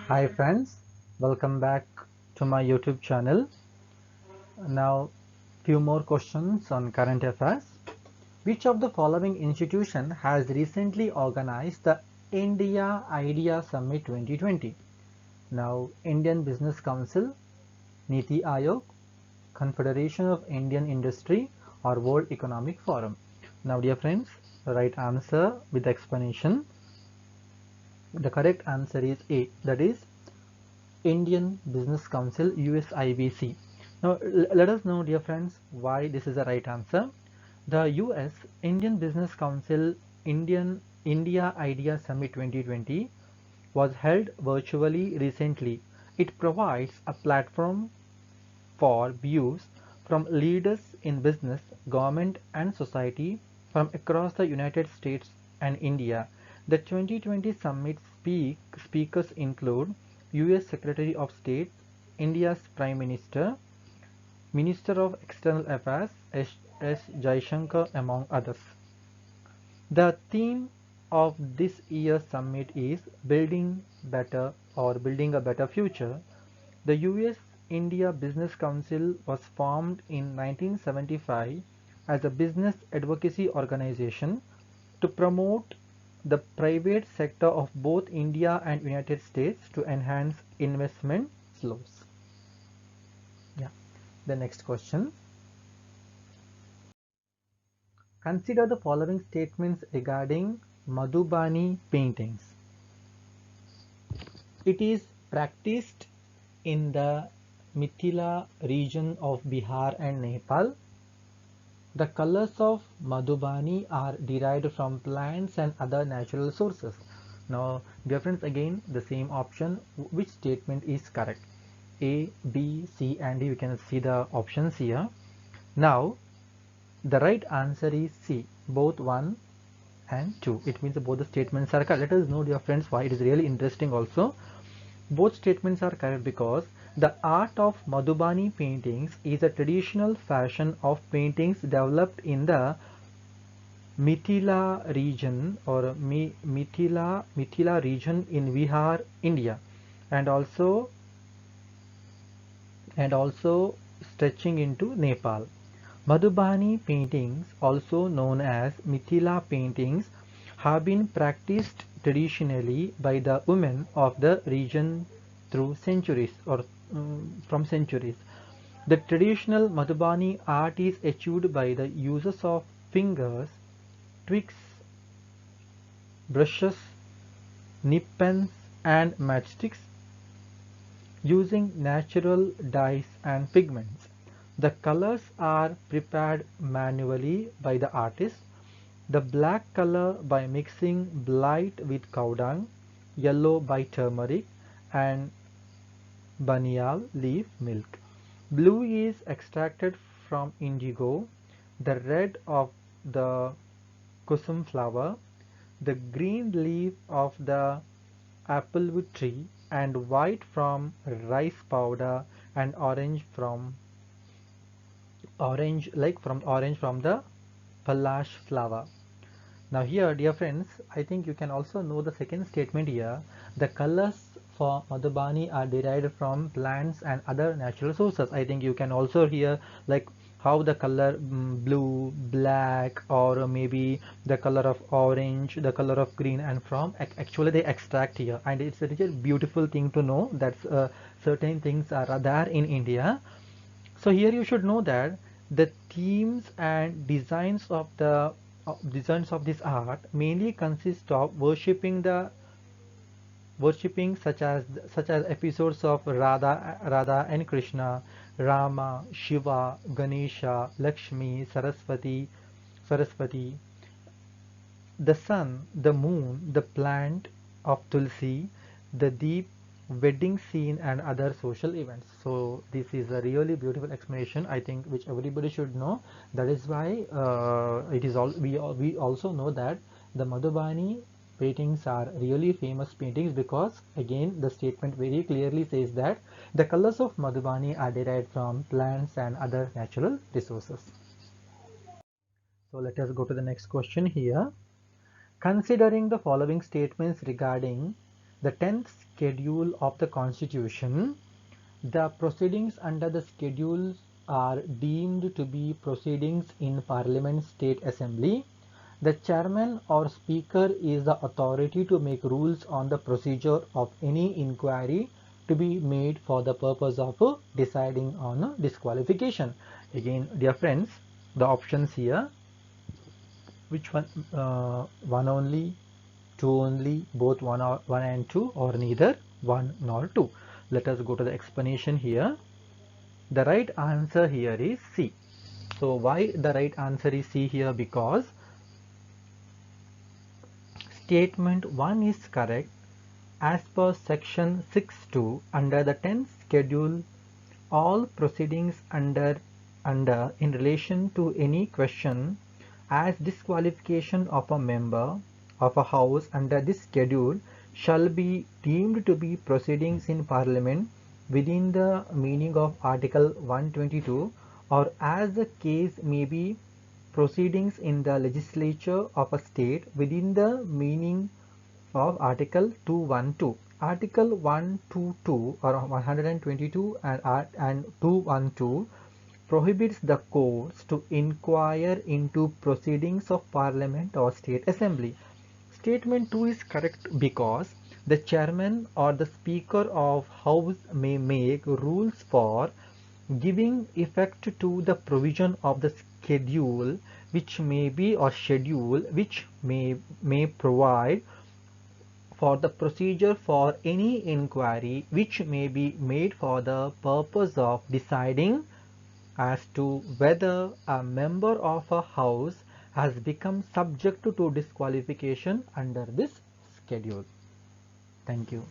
Hi friends, welcome back to my YouTube channel. Now, few more questions on current affairs. Which of the following institution has recently organized the India Idea Summit 2020? Now, Indian Business Council, Niti Aayog, Confederation of Indian Industry, or World Economic Forum? Now, dear friends, the right answer with explanation. The correct answer is A, that is Indian Business Council USIBC. Now let us know, dear friends, why this is the right answer. The US Indian Business Council India Idea Summit 2020 was held virtually recently. It provides a platform for views from leaders in business, government and society from across the United States and India. The 2020 summit speakers include US Secretary of State, India's Prime Minister, Minister of External Affairs S. Jaishankar, among others. The theme of this year's summit is Building Better or Building a Better Future. The US India Business Council was formed in 1975 as a business advocacy organization to promote the private sector of both India and United States to enhance investment flows. Yeah. The next question. Consider the following statements regarding Madhubani paintings. It is practiced in the Mithila region of Bihar and Nepal. The colors of Madhubani are derived from plants and other natural sources. Now, dear friends, again the same option. Which statement is correct? A, B, C, and D. You can see the options here. Now, the right answer is C, both 1 and 2. It means both the statements are correct. Let us know, dear friends, why it is really interesting also. Both statements are correct because the art of Madhubani paintings is a traditional fashion of paintings developed in the Mithila region or Mithila region in Bihar, India, and also stretching into Nepal. Madhubani paintings, also known as Mithila paintings, have been practiced traditionally by the women of the region through centuries or from centuries. The traditional Madhubani art is achieved by the uses of fingers, twigs, brushes, nib pens, and matchsticks using natural dyes and pigments. The colors are prepared manually by the artist. The black color by mixing blight with cow dung, yellow by turmeric and banyan leaf milk. Blue is extracted from indigo, the red of the kusum flower, the green leaf of the applewood tree, and white from rice powder, and orange from the palash flower. Now here, dear friends, I think you can also know the second statement here. The colors for Madhubani are derived from plants and other natural sources. I think you can also hear like how the color blue, black, or maybe the color of orange, the color of green, and from actually they extract here. And it's a really beautiful thing to know that certain things are there in India. So here you should know that the themes and designs of this art mainly consist of worshipping such as episodes of Radha and Krishna, Rama, Shiva, Ganesha, Lakshmi, Saraswati, the sun, the moon, the plant of Tulsi, the deep wedding scene, and other social events. So this is a really beautiful explanation, I think, which everybody should know. That is why it is all we also know that the Madhubani paintings are really famous paintings because again the statement very clearly says that the colors of Madhubani are derived from plants and other natural resources. So let us go to the next question here. Considering the following statements regarding the 10th schedule of the Constitution, the proceedings under the schedules are deemed to be proceedings in Parliament State Assembly. The chairman or speaker is the authority to make rules on the procedure of any inquiry to be made for the purpose of deciding on disqualification. Again, dear friends, the options here, which one? One only, two only, both one and two, or neither one nor two. Let us go to the explanation here. The right answer here is C. So why the right answer is C here? Because statement 1 is correct as per section 6.2 under the 10th schedule. All proceedings under in relation to any question as disqualification of a member of a house under this schedule shall be deemed to be proceedings in Parliament within the meaning of Article 122, or as the case may be, proceedings in the legislature of a state within the meaning of Article 212. Article 122 or 122 and 212 prohibits the courts to inquire into proceedings of Parliament or State Assembly. Statement 2 is correct because the chairman or the speaker of House may make rules for giving effect to the provision of the schedule which may be, or schedule which may provide for the procedure for any inquiry which may be made for the purpose of deciding as to whether a member of a house has become subject to disqualification under this schedule. Thank you.